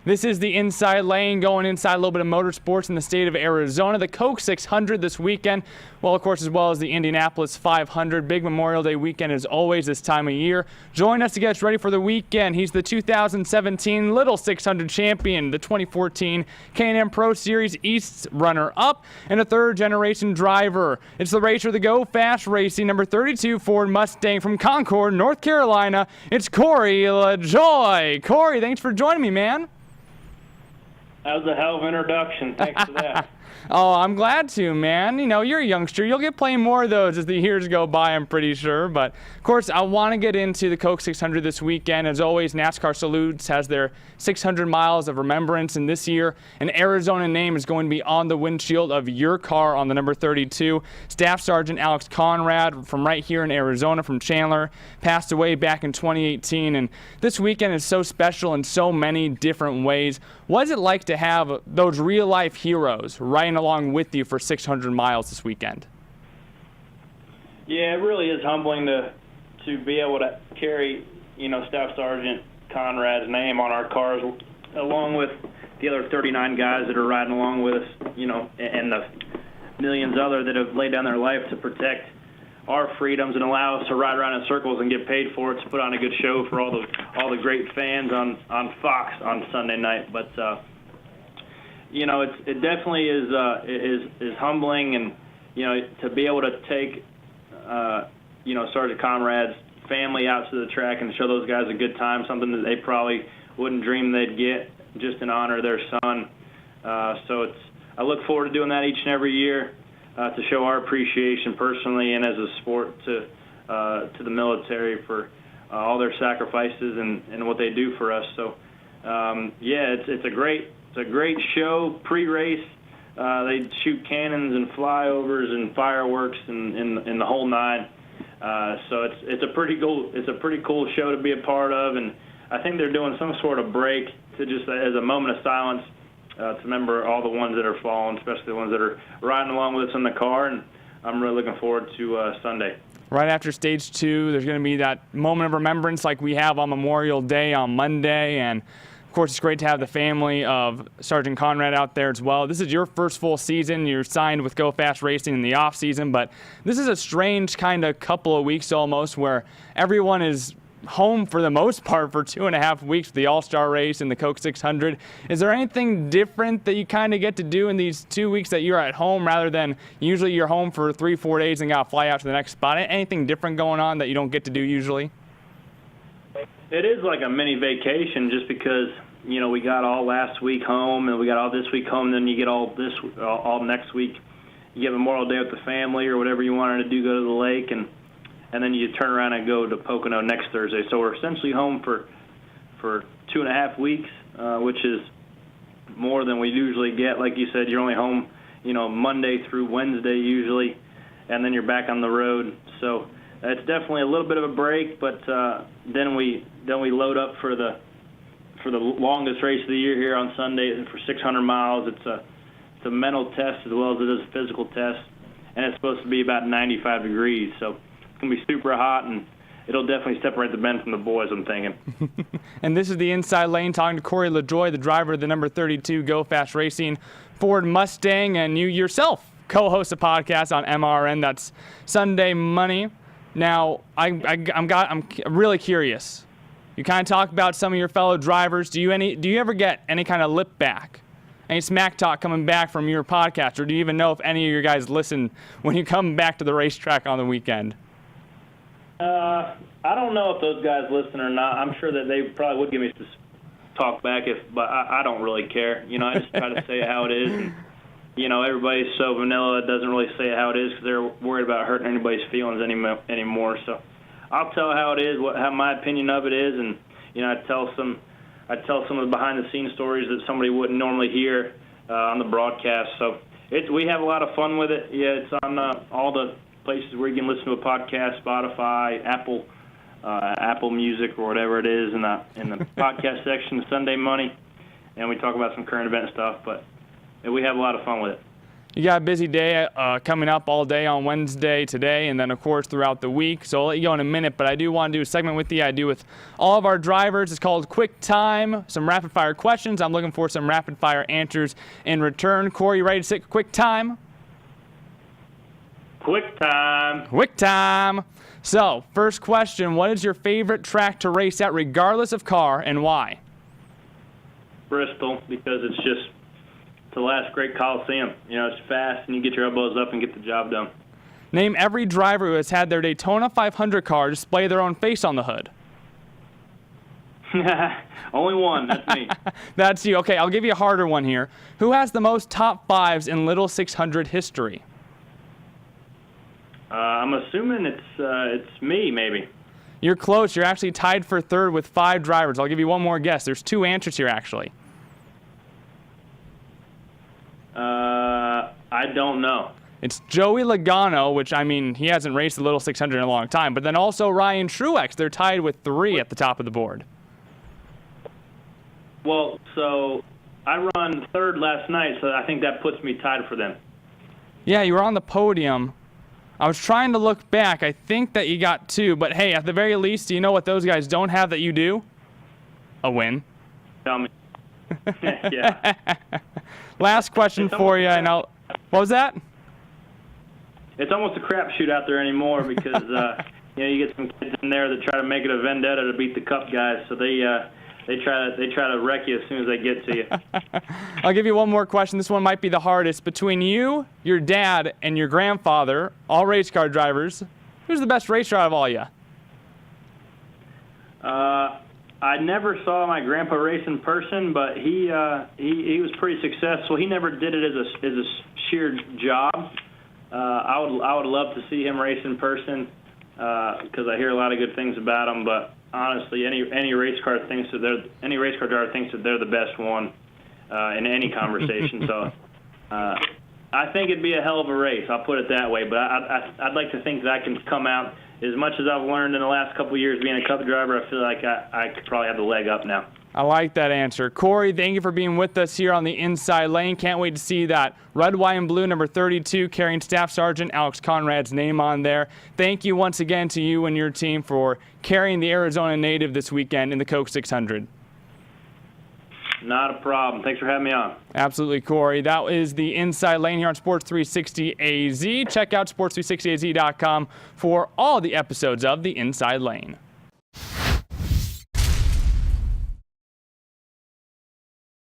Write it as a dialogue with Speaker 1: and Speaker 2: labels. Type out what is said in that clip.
Speaker 1: This is the inside lane, going inside a little bit of motorsports in the state of Arizona. The Coke 600 this weekend, well, of course, as well as the Indianapolis 500. Big Memorial Day weekend as always this time of year. Join us to get us ready for the weekend. He's the 2017 Little 600 champion, the 2014 K&M Pro Series East runner-up, and a third-generation driver. It's the racer of the Go Fas Racing number 32 Ford Mustang from Concord, North Carolina. It's Corey LaJoie. Corey, thanks for joining me, man.
Speaker 2: That was a hell of an introduction. Thanks for that.
Speaker 1: Oh, I'm glad to, man. You know, you're a youngster. You'll get plenty more of those as the years go by, I'm pretty sure. But, of course, I want to get into the Coke 600 this weekend. As always, NASCAR Salutes has their 600 miles of remembrance. And this year, an Arizona name is going to be on the windshield of your car on the number 32. Staff Sergeant Alex Conrad from right here in Arizona, from Chandler, passed away back in 2018. And this weekend is so special in so many different ways. What is it like to have those real-life heroes riding along with you for 600 miles this weekend?
Speaker 2: Yeah, it really is humbling to be able to carry, Staff Sergeant Conrad's name on our cars, along with the other 39 guys that are riding along with us, and the millions other that have laid down their life to protect our freedoms and allow us to ride around in circles and get paid for it, to put on a good show for all the great fans on Fox on Sunday night. But it definitely is humbling, and to be able to take Sergeant Conrad's family out to the track and show those guys a good time, something that they probably wouldn't dream they'd get, just in honor of their son. So I look forward to doing that each and every year, to show our appreciation personally and as a sport to the military for all their sacrifices and what they do for us. So it's a great show pre-race. They shoot cannons and flyovers and fireworks and the whole nine. So it's a pretty cool show to be a part of, and I think they're doing some sort of break to just as a moment of silence to remember all the ones that are fallen, especially the ones that are riding along with us in the car, and I'm really looking forward to Sunday.
Speaker 1: Right after Stage 2, there's going to be that moment of remembrance like we have on Memorial Day on Monday, and of course it's great to have the family of Sergeant Conrad out there as well. This is your first full season. You're signed with Go Fas Racing in the off-season, but this is a strange kind of couple of weeks almost where everyone is home for the most part for 2.5 weeks with the All-Star race and the Coke 600. Is there anything different that you kind of get to do in these 2 weeks that you're at home rather than usually you're home for 3-4 days and got to fly out to the next spot? Anything different going on that you don't get to do usually?
Speaker 2: It is like a mini vacation just because, we got all last week home and we got all this week home, and then you get all next week. You get Memorial Day with the family or whatever you wanted to do, go to the lake, and then you turn around and go to Pocono next Thursday. So we're essentially home for 2.5 weeks, which is more than we usually get. Like you said, you're only home, Monday through Wednesday usually, and then you're back on the road. So it's definitely a little bit of a break, but then we load up for the longest race of the year here on Sunday for 600 miles. It's a mental test as well as it is a physical test, and it's supposed to be about 95 degrees. So it's going to be super hot, and it'll definitely separate the men from the boys, I'm thinking.
Speaker 1: And this is the inside lane, talking to Corey LaJoie, the driver of the number 32 Go Fas Racing Ford Mustang, and you yourself co-host a podcast on MRN. That's Sunday Money. Now, I'm really curious. You kind of talk about some of your fellow drivers. Do you ever get any kind of lip back? Any smack talk coming back from your podcast, or do you even know if any of your guys listen when you come back to the racetrack on the weekend?
Speaker 2: I don't know if those guys listen or not. I'm sure that they probably would give me some talk back, but I don't really care. I just try to say it how it is. And, everybody's so vanilla, it doesn't really say it how it is because they're worried about hurting anybody's feelings anymore. So I'll tell how it is, how my opinion of it is, and I tell some of the behind-the-scenes stories that somebody wouldn't normally hear on the broadcast. So we have a lot of fun with it. Yeah, it's on all the places where you can listen to a podcast, Spotify, Apple Music, or whatever it is, in the podcast section, Sunday Money, and we talk about some current event stuff. But we have a lot of fun with it.
Speaker 1: You got a busy day coming up all day on Wednesday today, and then, of course, throughout the week. So I'll let you go in a minute, but I do want to do a segment with you. I do with all of our drivers. It's called Quick Time, some rapid-fire questions. I'm looking for some rapid-fire answers in return. Corey, you ready to sit quick time?
Speaker 2: Quick time.
Speaker 1: Quick time. So, first question, what is your favorite track to race at, regardless of car, and why?
Speaker 2: Bristol, because it's the last great Coliseum. You know, it's fast, and you get your elbows up and get the job done.
Speaker 1: Name every driver who has had their Daytona 500 car display their own face on the hood.
Speaker 2: Only one. That's me.
Speaker 1: That's you. Okay, I'll give you a harder one here. Who has the most top fives in Little 600 history?
Speaker 2: I'm assuming it's me, maybe.
Speaker 1: You're close. You're actually tied for third with 5 drivers. I'll give you one more guess. There's 2 answers here, actually.
Speaker 2: I don't know.
Speaker 1: It's Joey Logano, which, I mean, he hasn't raced the Little 600 in a long time, but then also Ryan Truex. They're tied with 3 at the top of the board.
Speaker 2: Well, so I run third last night, so I think that puts me tied for them.
Speaker 1: Yeah, you were on the podium. I was trying to look back. I think that you got 2, but hey, at the very least, do you know what those guys don't have that you do? A win.
Speaker 2: Tell me. Yeah.
Speaker 1: Last question for you, and what was that?
Speaker 2: It's almost a crapshoot out there anymore because you get some kids in there that try to make it a vendetta to beat the Cup guys, so they try to wreck you as soon as they get to you.
Speaker 1: I'll give you one more question. This one might be the hardest. Between you, your dad, and your grandfather, all race car drivers, who's the best racer out of all you?
Speaker 2: I never saw my grandpa race in person, but he was pretty successful. He never did it as a sheer job. I would love to see him race in person because I hear a lot of good things about him. But honestly, any race car driver thinks that they're the best one in any conversation. So I think it'd be a hell of a race. I'll put it that way. But I'd like to think that I can come out. As much as I've learned in the last couple of years being a Cup driver, I feel like I could probably have the leg up now.
Speaker 1: I like that answer. Corey, thank you for being with us here on the Inside Lane. Can't wait to see that red, white, and blue number 32 carrying Staff Sergeant Alex Conrad's name on there. Thank you once again to you and your team for carrying the Arizona native this weekend in the Coke 600.
Speaker 2: Not a problem. Thanks for having me on.
Speaker 1: Absolutely, Corey. That is the Inside Lane here on Sports 360 AZ. Check out sports360az.com for all the episodes of the Inside Lane.